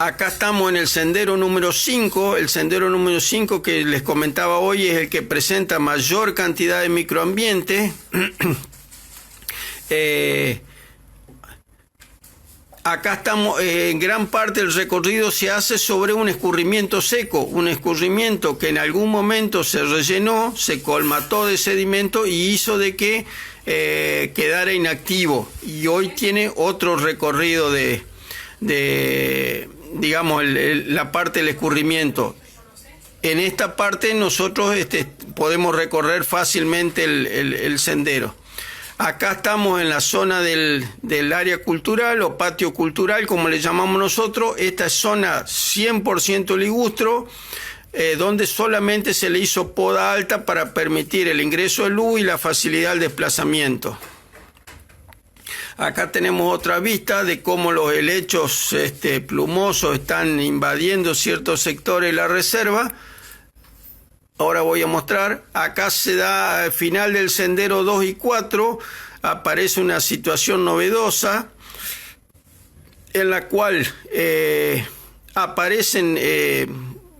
Acá estamos en el sendero número 5. El sendero número 5 que les comentaba hoy es el que presenta mayor cantidad de microambiente. Acá estamos, en gran parte del recorrido se hace sobre un escurrimiento seco, un escurrimiento que en algún momento se rellenó, se colmató de sedimento y hizo de que quedara inactivo. Y hoy tiene otro recorrido digamos, la parte del escurrimiento. En esta parte nosotros podemos recorrer fácilmente el sendero. Acá estamos en la zona del área cultural o patio cultural, como le llamamos nosotros. Esta es zona 100% ligustro, donde solamente se le hizo poda alta para permitir el ingreso de luz y la facilidad del desplazamiento. Acá tenemos otra vista de cómo los helechos plumosos están invadiendo ciertos sectores de la reserva. Ahora voy a mostrar, acá se da al final del sendero 2 y 4, aparece una situación novedosa en la cual aparecen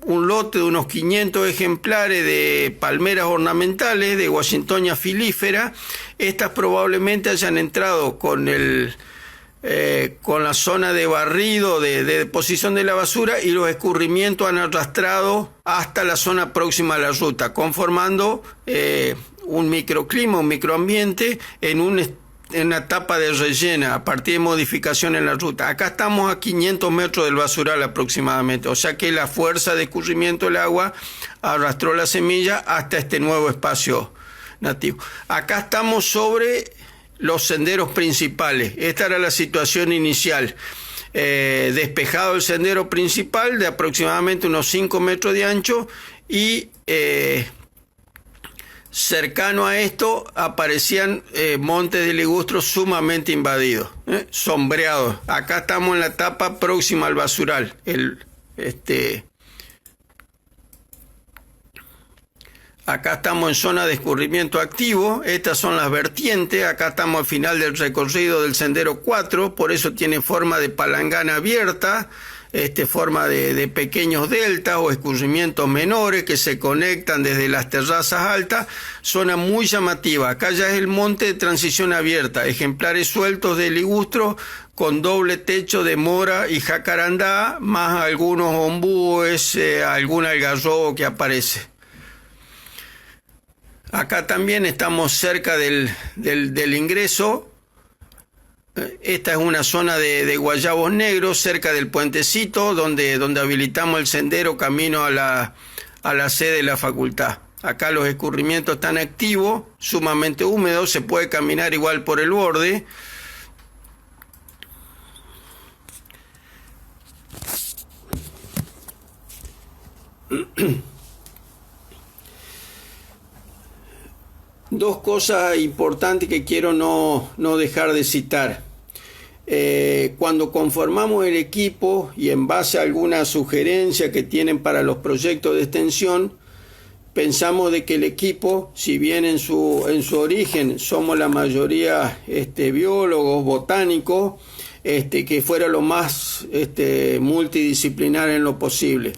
un lote de unos 500 ejemplares de palmeras ornamentales de Washingtonia filífera. Estas probablemente hayan entrado con la zona de barrido, de deposición de la basura, y los escurrimientos han arrastrado hasta la zona próxima a la ruta, conformando un microclima, un microambiente en una etapa de rellena a partir de modificación en la ruta. Acá estamos a 500 metros del basural aproximadamente, o sea que la fuerza de escurrimiento del agua arrastró la semilla hasta este nuevo espacio nativo. Acá estamos sobre los senderos principales. Esta era la situación inicial. Despejado el sendero principal de aproximadamente unos 5 metros de ancho y cercano a esto aparecían montes de ligustros sumamente invadidos, sombreados. Acá estamos en la etapa próxima al basural. Acá estamos en zona de escurrimiento activo. Estas son las vertientes. Acá estamos al final del recorrido del sendero 4, por eso tiene forma de palangana abierta, forma de pequeños deltas o escurrimientos menores que se conectan desde las terrazas altas. Zona muy llamativa. Acá ya es el monte de transición abierta, ejemplares sueltos de ligustro con doble techo de mora y jacarandá, más algunos ombúes, algún algarrobo que aparece. Acá también estamos cerca del ingreso. Esta es una zona de guayabos negros, cerca del puentecito, donde habilitamos el sendero camino a la sede de la facultad. Acá los escurrimientos están activos, sumamente húmedos, se puede caminar igual por el borde. Dos cosas importantes que quiero no dejar de citar. Cuando conformamos el equipo y en base a alguna sugerencia que tienen para los proyectos de extensión, pensamos de que el equipo, si bien en su origen somos la mayoría biólogos, botánicos, que fuera lo más multidisciplinar en lo posible.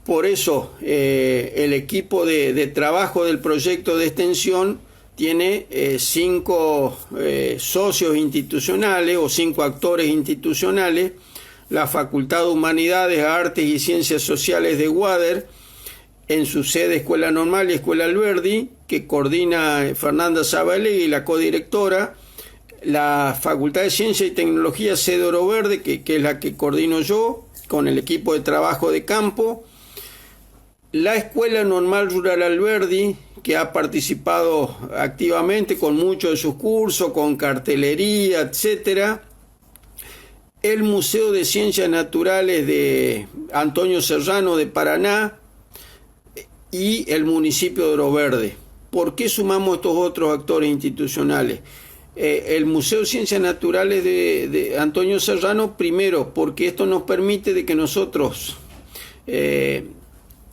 Por eso el equipo de trabajo del proyecto de extensión tiene 5 socios institucionales o 5 actores institucionales: la Facultad de Humanidades, Artes y Ciencias Sociales de Wader, en su sede Escuela Normal y Escuela Alberdi, que coordina Fernanda Zabalegui, la codirectora; la Facultad de Ciencia y Tecnología, sede Oro Verde, que es la que coordino yo, con el equipo de trabajo de campo; la Escuela Normal Rural Alberdi, que ha participado activamente con muchos de sus cursos, con cartelería, etc. El Museo de Ciencias Naturales de Antonio Serrano de Paraná y el municipio de Oro Verde. ¿Por qué sumamos estos otros actores institucionales? El Museo de Ciencias Naturales de Antonio Serrano, primero, porque esto nos permite de que nosotros...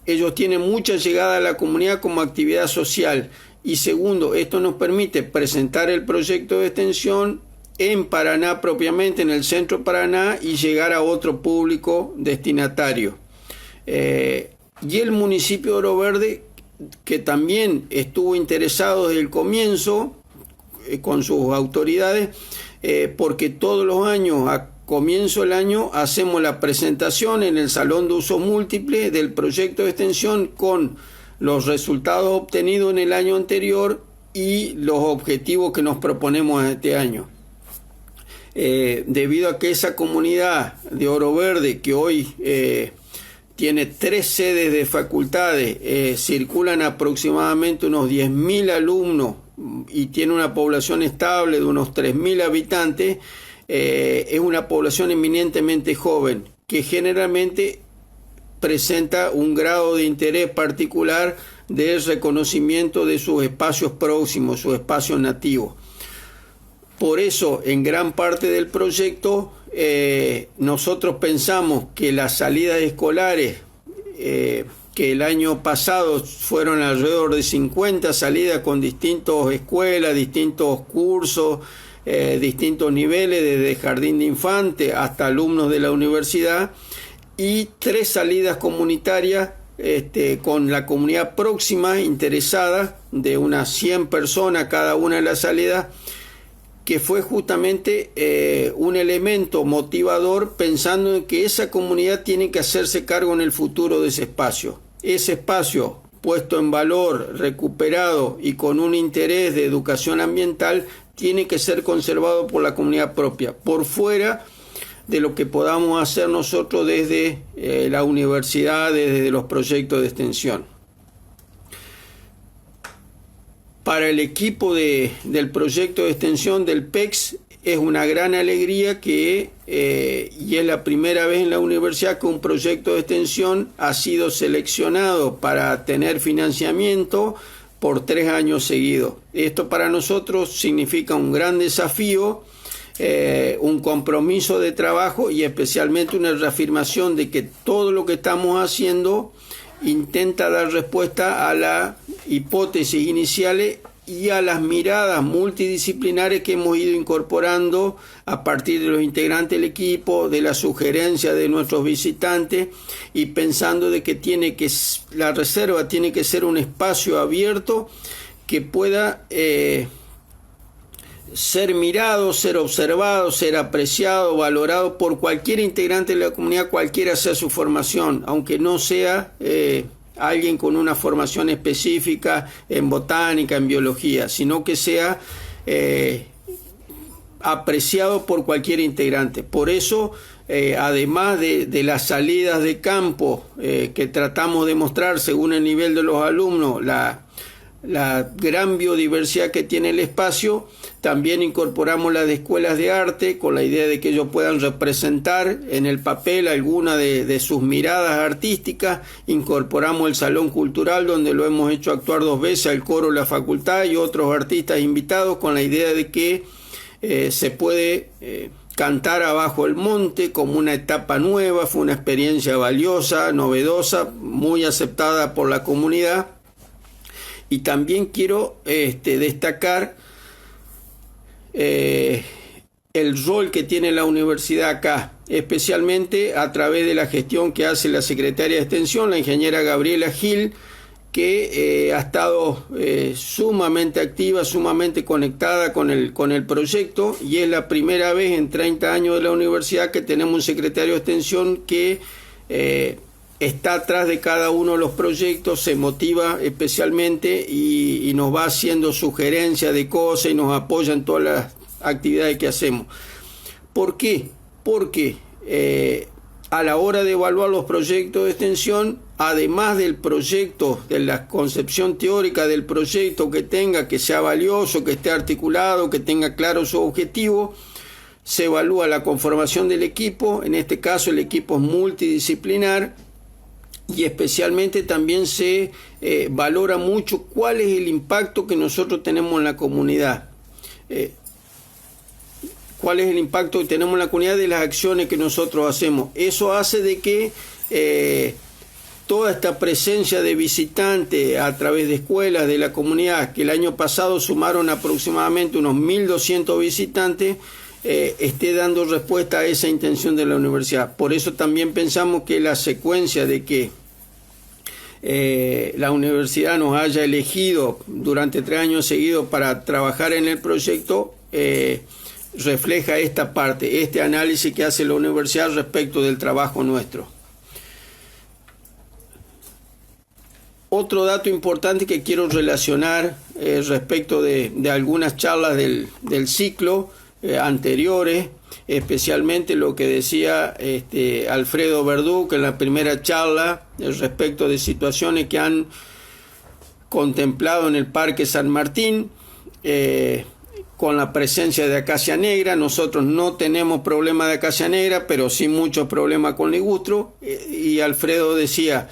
ellos tienen mucha llegada a la comunidad como actividad social, y segundo, esto nos permite presentar el proyecto de extensión en Paraná propiamente, en el centro de Paraná, y llegar a otro público destinatario. Y el municipio de Oro Verde, que también estuvo interesado desde el comienzo con sus autoridades, porque todos los años, a comienzo del año, hacemos la presentación en el Salón de Uso Múltiple del proyecto de extensión con los resultados obtenidos en el año anterior y los objetivos que nos proponemos este año. Debido a que esa comunidad de Oro Verde, que hoy tiene 3 sedes de facultades, circulan aproximadamente unos 10.000 alumnos y tiene una población estable de unos 3.000 habitantes, es una población eminentemente joven, que generalmente presenta un grado de interés particular del reconocimiento de sus espacios próximos, sus espacios nativos. Por eso, en gran parte del proyecto, nosotros pensamos que las salidas escolares, que el año pasado fueron alrededor de 50 salidas con distintas escuelas, distintos cursos, distintos niveles, desde jardín de infantes hasta alumnos de la universidad, y 3 salidas comunitarias con la comunidad próxima interesada, de unas 100 personas cada una de las salidas, que fue justamente un elemento motivador, pensando en que esa comunidad tiene que hacerse cargo en el futuro de ese espacio. Ese espacio puesto en valor, recuperado y con un interés de educación ambiental, tiene que ser conservado por la comunidad propia, por fuera de lo que podamos hacer nosotros desde la universidad, desde los proyectos de extensión. Para el equipo del proyecto de extensión del PEX es una gran alegría que, y es la primera vez en la universidad que un proyecto de extensión ha sido seleccionado para tener financiamiento por 3 años seguidos. Esto para nosotros significa un gran desafío, un compromiso de trabajo y especialmente una reafirmación de que todo lo que estamos haciendo intenta dar respuesta a las hipótesis iniciales y a las miradas multidisciplinares que hemos ido incorporando a partir de los integrantes del equipo, de las sugerencias de nuestros visitantes, y pensando de que la reserva tiene que ser un espacio abierto que pueda ser mirado, ser observado, ser apreciado, valorado por cualquier integrante de la comunidad, cualquiera sea su formación, aunque no sea alguien con una formación específica en botánica, en biología, sino que sea apreciado por cualquier integrante. Por eso, además de las salidas de campo que tratamos de mostrar según el nivel de los alumnos, la gran biodiversidad que tiene el espacio, también incorporamos las de escuelas de arte con la idea de que ellos puedan representar en el papel alguna de sus miradas artísticas. Incorporamos el salón cultural, donde lo hemos hecho actuar 2 veces al coro de la facultad y otros artistas invitados, con la idea de que se puede cantar abajo el monte como una etapa nueva. Fue una experiencia valiosa, novedosa, muy aceptada por la comunidad. Y también quiero destacar el rol que tiene la universidad acá, especialmente a través de la gestión que hace la secretaria de Extensión, la ingeniera Gabriela Gil, que ha estado sumamente activa, sumamente conectada con el proyecto, y es la primera vez en 30 años de la universidad que tenemos un secretario de Extensión que está atrás de cada uno de los proyectos, se motiva especialmente y nos va haciendo sugerencias de cosas y nos apoya en todas las actividades que hacemos. ¿Por qué? Porque a la hora de evaluar los proyectos de extensión, además del proyecto, de la concepción teórica del proyecto que sea valioso, que esté articulado, que tenga claro su objetivo, se evalúa la conformación del equipo. En este caso el equipo es multidisciplinar, y especialmente también se valora mucho cuál es el impacto que nosotros tenemos en la comunidad. ¿Cuál es el impacto que tenemos en la comunidad de las acciones que nosotros hacemos? Eso hace de que toda esta presencia de visitantes a través de escuelas de la comunidad, que el año pasado sumaron aproximadamente unos 1.200 visitantes, esté dando respuesta a esa intención de la universidad. Por eso también pensamos que la secuencia de que la universidad nos haya elegido durante 3 años seguidos para trabajar en el proyecto refleja esta parte, este análisis que hace la universidad respecto del trabajo nuestro. Otro dato importante que quiero relacionar respecto de algunas charlas del ciclo anteriores, especialmente lo que decía Alfredo Verdú, que en la primera charla respecto de situaciones que han contemplado en el Parque San Martín, con la presencia de acacia negra. Nosotros no tenemos problema de acacia negra, pero sí muchos problemas con ligustro, y Alfredo decía,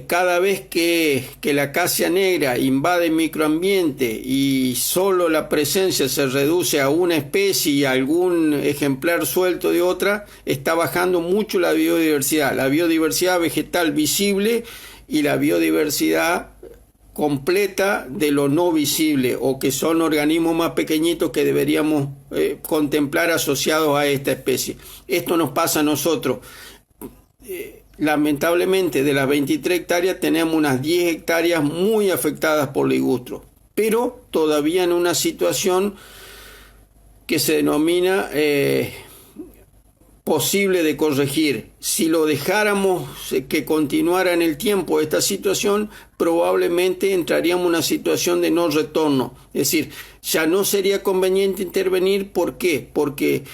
cada vez que la acacia negra invade el microambiente y solo la presencia se reduce a una especie y a algún ejemplar suelto de otra, está bajando mucho la biodiversidad vegetal visible y la biodiversidad completa de lo no visible, o que son organismos más pequeñitos que deberíamos contemplar asociados a esta especie. Esto nos pasa a nosotros. Lamentablemente, de las 23 hectáreas tenemos unas 10 hectáreas muy afectadas por ligustro, pero todavía en una situación que se denomina posible de corregir. Si lo dejáramos que continuara en el tiempo esta situación, probablemente entraríamos en una situación de no retorno. Es decir, ya no sería conveniente intervenir. ¿Por qué? Porque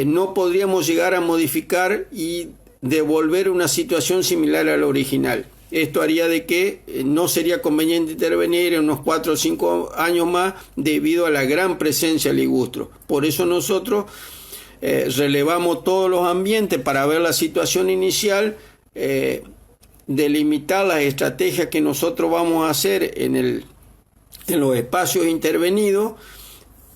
no podríamos llegar a modificar y devolver una situación similar a la original. Esto haría de que no sería conveniente intervenir en unos 4 o 5 años más debido a la gran presencia de ligustro. Por eso nosotros relevamos todos los ambientes para ver la situación inicial, delimitar las estrategias que nosotros vamos a hacer en los espacios intervenidos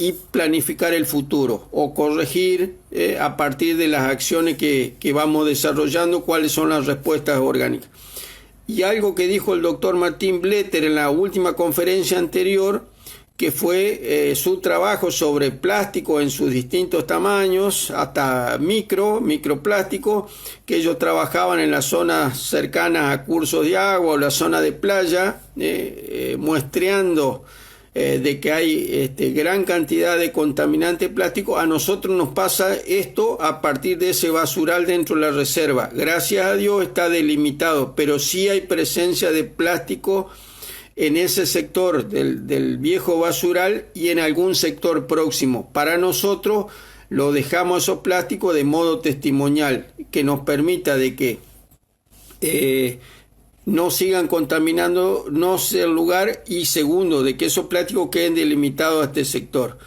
y planificar el futuro o corregir a partir de las acciones que vamos desarrollando cuáles son las respuestas orgánicas. Y algo que dijo el doctor Martín Bletter en la última conferencia anterior, que fue su trabajo sobre plástico en sus distintos tamaños, hasta microplástico, que ellos trabajaban en las zonas cercanas a cursos de agua o la zona de playa, muestreando de que hay gran cantidad de contaminante plástico. A nosotros nos pasa esto a partir de ese basural dentro de la reserva. Gracias a Dios está delimitado, pero sí hay presencia de plástico en ese sector del viejo basural y en algún sector próximo. Para nosotros lo dejamos esos plásticos de modo testimonial, que nos permita de que no sigan contaminando el lugar, y segundo, de que esos plásticos queden delimitados a este sector.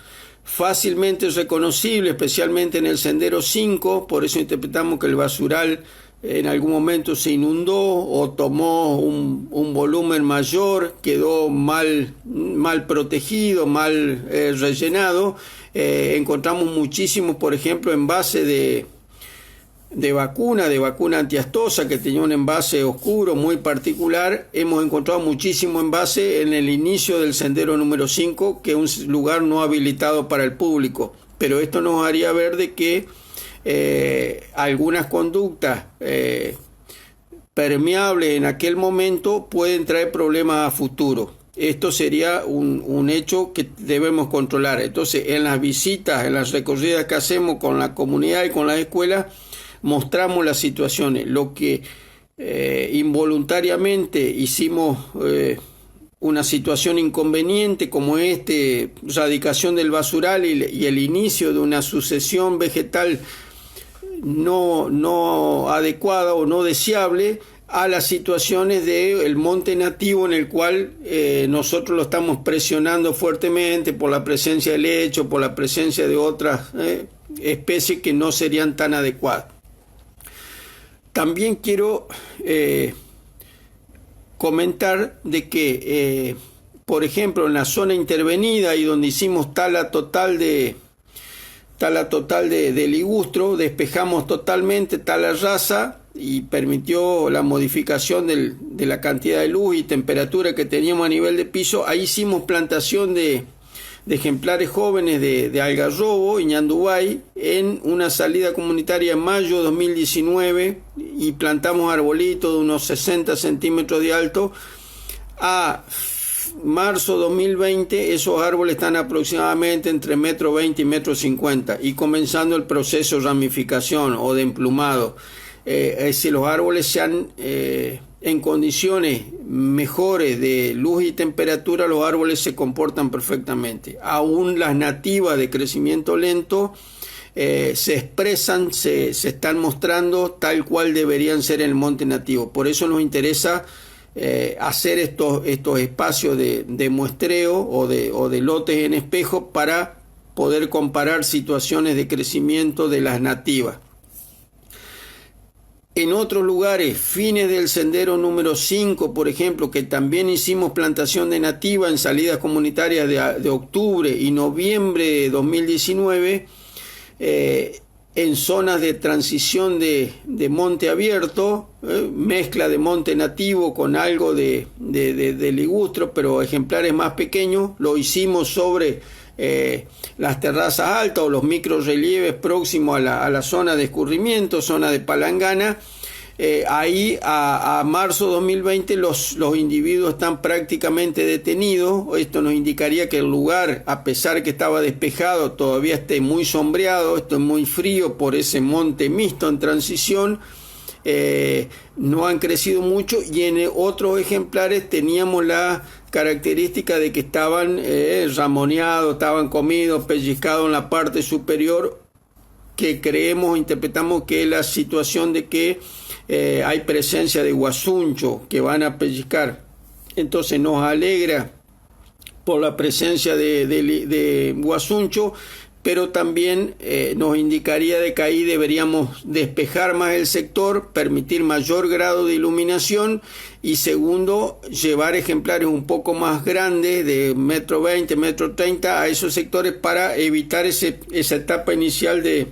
Fácilmente reconocible, especialmente en el sendero 5, por eso interpretamos que el basural en algún momento se inundó o tomó un volumen mayor, quedó mal protegido, mal rellenado. Encontramos muchísimos, por ejemplo, envases de vacuna antiastosa, que tenía un envase oscuro muy particular. Hemos encontrado muchísimo envase en el inicio del sendero número 5, que es un lugar no habilitado para el público, pero esto nos haría ver de que algunas conductas permeables en aquel momento pueden traer problemas a futuro. Esto sería un hecho que debemos controlar. Entonces, en las visitas, en las recorridas que hacemos con la comunidad y con las escuelas, mostramos las situaciones. Lo que involuntariamente hicimos una situación inconveniente como radicación del basural y el inicio de una sucesión vegetal no adecuada o no deseable, a las situaciones del monte nativo en el cual nosotros lo estamos presionando fuertemente por la presencia del lecho, por la presencia de otras especies que no serían tan adecuadas. También quiero comentar de que, por ejemplo, en la zona intervenida y donde hicimos tala total de ligustro, despejamos totalmente tala rasa y permitió la modificación de la cantidad de luz y temperatura que teníamos a nivel de piso. Ahí hicimos plantación de de ejemplares jóvenes de algarrobo y ñandubay en una salida comunitaria en mayo de 2019 y plantamos arbolitos de unos 60 centímetros de alto. A marzo 2020 esos árboles están aproximadamente entre 1,20 m y 1,50 m y comenzando el proceso de ramificación o de emplumado. Es decir, los árboles se han en condiciones mejores de luz y temperatura, los árboles se comportan perfectamente. Aún las nativas de crecimiento lento se expresan, se están mostrando tal cual deberían ser en el monte nativo. Por eso nos interesa hacer estos espacios de muestreo o de lotes en espejo para poder comparar situaciones de crecimiento de las nativas. En otros lugares, fines del sendero número 5, por ejemplo, que también hicimos plantación de nativa en salidas comunitarias de octubre y noviembre de 2019, en zonas de transición de monte abierto, mezcla de monte nativo con algo de ligustro, pero ejemplares más pequeños, lo hicimos sobre las terrazas altas o los microrelieves próximos a la zona de escurrimiento, zona de palangana. Ahí a marzo 2020 los individuos están prácticamente detenidos. Esto nos indicaría que el lugar, a pesar que estaba despejado, todavía esté muy sombreado, esto es muy frío por ese monte mixto en transición. No han crecido mucho y en otros ejemplares teníamos la característica de que estaban ramoneados, estaban comidos, pellizcados en la parte superior, que interpretamos que es la situación de que hay presencia de guasuncho que van a pellizcar. Entonces nos alegra por la presencia de guasuncho, pero también nos indicaría de que ahí deberíamos despejar más el sector, permitir mayor grado de iluminación y segundo, llevar ejemplares un poco más grandes de 1,20 m, 1,30 m a esos sectores para evitar esa etapa inicial de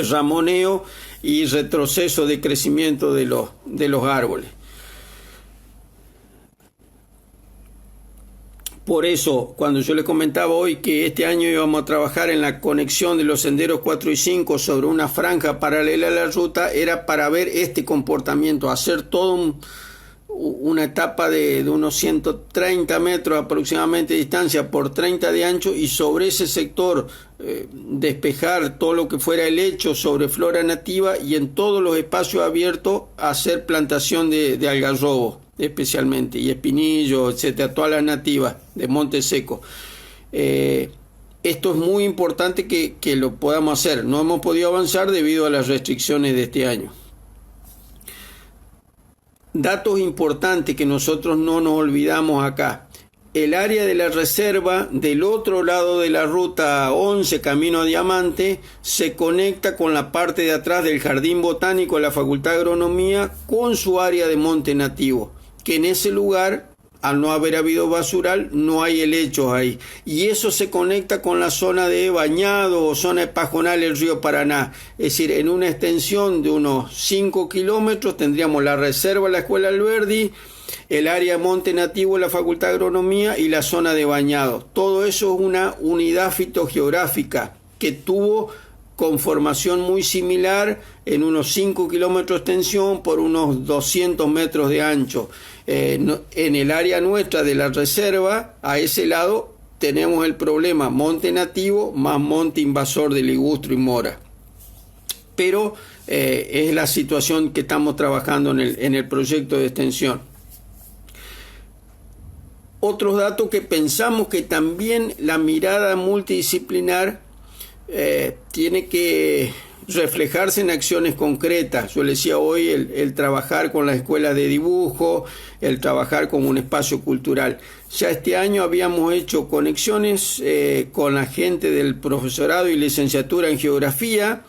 ramoneo y retroceso de crecimiento de los árboles. Por eso, cuando yo les comentaba hoy que este año íbamos a trabajar en la conexión de los senderos 4 y 5 sobre una franja paralela a la ruta, era para ver este comportamiento, hacer todo una etapa de unos 130 metros aproximadamente de distancia por 30 de ancho y sobre ese sector despejar todo lo que fuera el lecho sobre flora nativa y en todos los espacios abiertos hacer plantación de algarrobo especialmente, y espinillo, etcétera, todas las nativas de monte seco. Esto es muy importante que lo podamos hacer. No hemos podido avanzar debido a las restricciones de este año. Datos importantes que nosotros no nos olvidamos acá. El área de la reserva del otro lado de la ruta 11 Camino a Diamante se conecta con la parte de atrás del Jardín Botánico de la Facultad de Agronomía con su área de monte nativo, que en ese lugar, al no haber habido basural, no hay helechos ahí. Y eso se conecta con la zona de bañado o zona de pajonal del río Paraná. Es decir, en una extensión de unos 5 kilómetros tendríamos la reserva de la Escuela Alberdi, el área monte nativo de la Facultad de Agronomía y la zona de bañado. Todo eso es una unidad fitogeográfica que tuvo conformación muy similar en unos 5 kilómetros de extensión por unos 200 metros de ancho. En el área nuestra de la reserva, a ese lado, tenemos el problema monte nativo más monte invasor de ligustro y mora. Pero es la situación que estamos trabajando en el proyecto de extensión. Otros datos que pensamos que también la mirada multidisciplinar tiene que reflejarse en acciones concretas. Yo les decía hoy el trabajar con las escuelas de dibujo, el trabajar con un espacio cultural. Ya este año habíamos hecho conexiones con la gente del profesorado y licenciatura en geografía.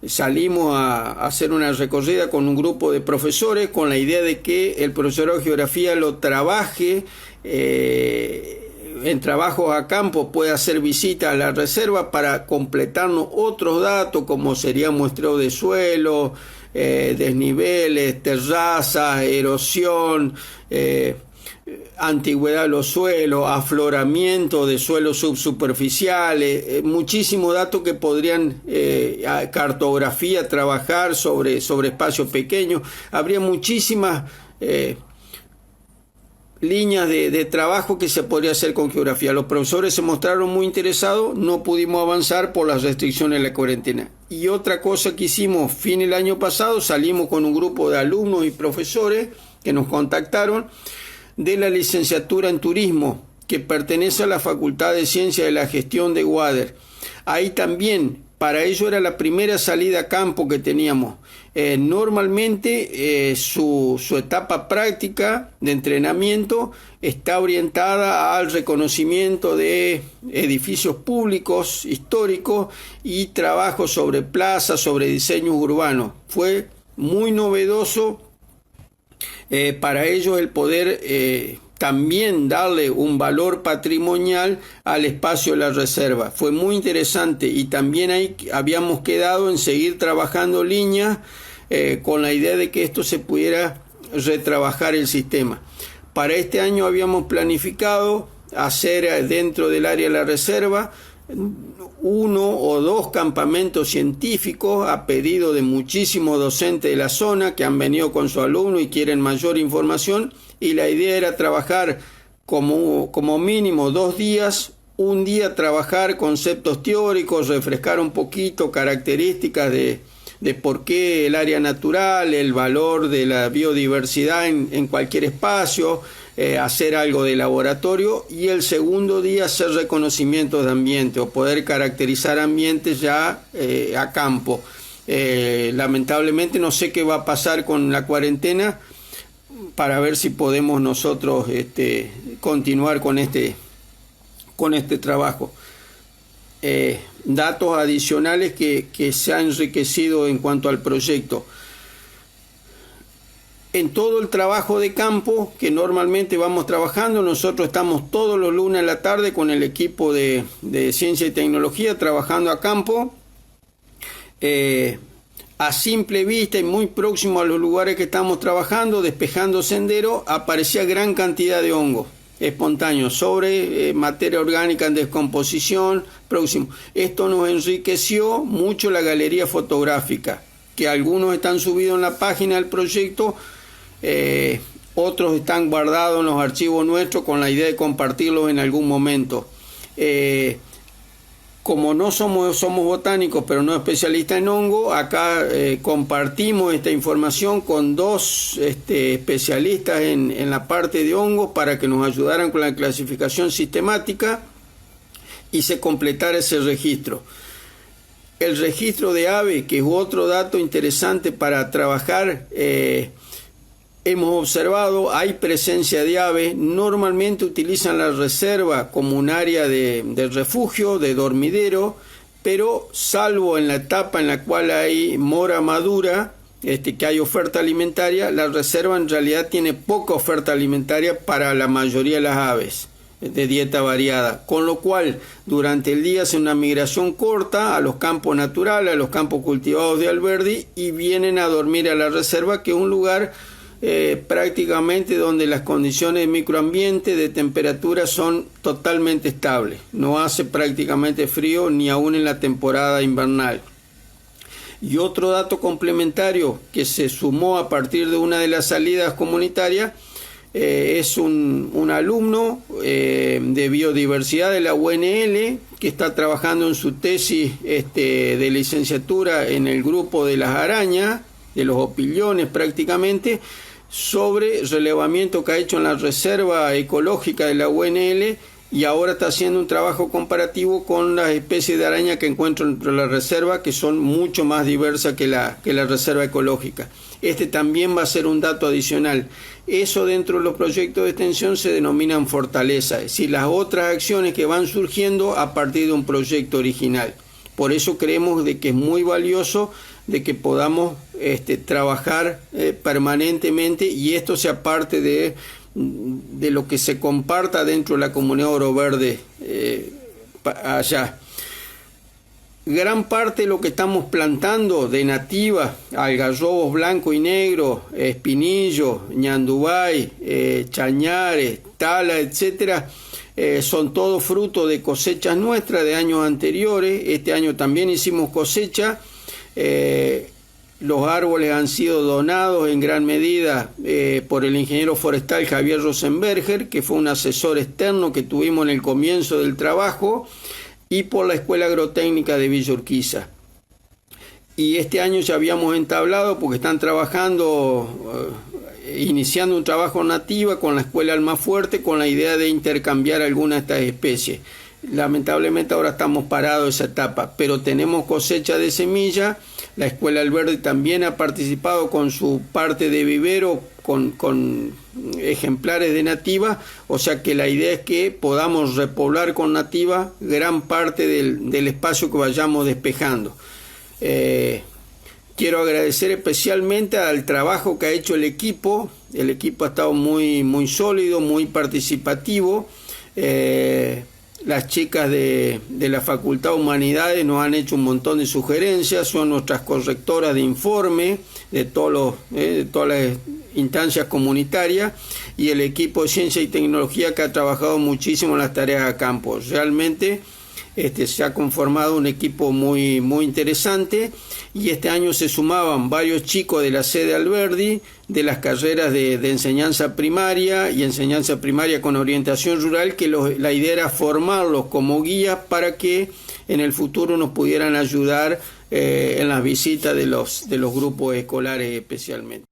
Salimos a hacer una recorrida con un grupo de profesores con la idea de que el profesorado de geografía lo trabaje en trabajos a campo, puede hacer visitas a la reserva para completarnos otros datos como sería muestreo de suelo, desniveles, terrazas, erosión, antigüedad de los suelos, afloramiento de suelos subsuperficiales, muchísimos datos que podrían cartografía, trabajar sobre espacios pequeños. Habría muchísimas líneas de trabajo que se podría hacer con geografía. Los profesores se mostraron muy interesados, no pudimos avanzar por las restricciones de la cuarentena. Y otra cosa que hicimos fin del año pasado, salimos con un grupo de alumnos y profesores que nos contactaron de la licenciatura en turismo, que pertenece a la Facultad de Ciencias de la Gestión de Wader. Ahí también, para ello era la primera salida a campo que teníamos. Normalmente su etapa práctica de entrenamiento está orientada al reconocimiento de edificios públicos, históricos y trabajo sobre plazas, sobre diseños urbanos. Fue muy novedoso para ellos el poder también darle un valor patrimonial al espacio de la reserva. Fue muy interesante y también ahí habíamos quedado en seguir trabajando líneas con la idea de que esto se pudiera retrabajar el sistema. Para este año habíamos planificado hacer dentro del área de la reserva 1 o 2 campamentos científicos a pedido de muchísimos docentes de la zona que han venido con su alumno y quieren mayor información, y la idea era trabajar como mínimo 2 días, un día trabajar conceptos teóricos, refrescar un poquito características de por qué el área natural, el valor de la biodiversidad en cualquier espacio, hacer algo de laboratorio, y el segundo día hacer reconocimientos de ambiente o poder caracterizar ambientes ya a campo. Lamentablemente no sé qué va a pasar con la cuarentena para ver si podemos nosotros continuar con este trabajo. Datos adicionales que se han enriquecido en cuanto al proyecto. En todo el trabajo de campo que normalmente vamos trabajando, nosotros estamos todos los lunes a la tarde con el equipo de ciencia y tecnología trabajando a campo. A simple vista y muy próximo a los lugares que estamos trabajando, despejando sendero, aparecía gran cantidad de hongos espontáneos sobre materia orgánica en descomposición próximo. Esto nos enriqueció mucho la galería fotográfica, que algunos están subidos en la página del proyecto, otros están guardados en los archivos nuestros con la idea de compartirlos en algún momento. Como no somos botánicos, pero no especialistas en hongo, acá compartimos esta información con 2 especialistas en la parte de hongos para que nos ayudaran con la clasificación sistemática y se completara ese registro. El registro de aves, que es otro dato interesante para trabajar, hemos observado, hay presencia de aves. Normalmente utilizan la reserva como un área de refugio, de dormidero, pero salvo en la etapa en la cual hay mora madura, que hay oferta alimentaria, la reserva en realidad tiene poca oferta alimentaria para la mayoría de las aves de dieta variada, con lo cual durante el día hace una migración corta a los campos naturales, a los campos cultivados de Alberdi, y vienen a dormir a la reserva, que es un lugar prácticamente donde las condiciones de microambiente, de temperatura, son totalmente estables. No hace prácticamente frío ni aún en la temporada invernal. Y otro dato complementario que se sumó a partir de una de las salidas comunitarias es un alumno de biodiversidad de la UNL que está trabajando en su tesis de licenciatura en el grupo de las arañas, de los opillones prácticamente, sobre relevamiento que ha hecho en la reserva ecológica de la UNL, y ahora está haciendo un trabajo comparativo con las especies de araña que encuentra dentro de la reserva, que son mucho más diversas que la reserva ecológica. Este también va a ser un dato adicional. Eso dentro de los proyectos de extensión se denominan fortaleza, es decir, las otras acciones que van surgiendo a partir de un proyecto original. Por eso creemos de que es muy valioso de que podamos trabajar permanentemente, y esto sea parte de lo que se comparta dentro de la comunidad Oro Verde allá. gran parte de lo que estamos plantando de nativa, algarrobos blanco y negro, espinillo, ñandubay, chañares, tala, etcétera, son todos frutos de cosechas nuestras de años anteriores. Este año también hicimos cosecha. Los árboles han sido donados en gran medida por el ingeniero forestal Javier Rosenberger, que fue un asesor externo que tuvimos en el comienzo del trabajo, y por la Escuela Agrotécnica de Villa Urquiza. Y este año ya habíamos entablado, porque están trabajando, iniciando un trabajo nativa con la Escuela Almafuerte, con la idea de intercambiar algunas de estas especies. Lamentablemente ahora estamos parados esa etapa, pero tenemos cosecha de semilla. La Escuela Alberdi también ha participado con su parte de vivero, con ejemplares de nativa, o sea que la idea es que podamos repoblar con nativa gran parte del espacio que vayamos despejando. Quiero agradecer especialmente al trabajo que ha hecho el equipo. El equipo ha estado muy sólido, muy participativo. Las chicas de la Facultad de Humanidades nos han hecho un montón de sugerencias, son nuestras correctoras de informe de todas las instancias comunitarias, y el equipo de Ciencia y Tecnología, que ha trabajado muchísimo en las tareas a campo. Realmente se ha conformado un equipo muy interesante, y este año se sumaban varios chicos de la sede Alberdi, de las carreras de enseñanza primaria y enseñanza primaria con orientación rural, que la idea era formarlos como guías para que en el futuro nos pudieran ayudar en las visitas de los grupos escolares especialmente.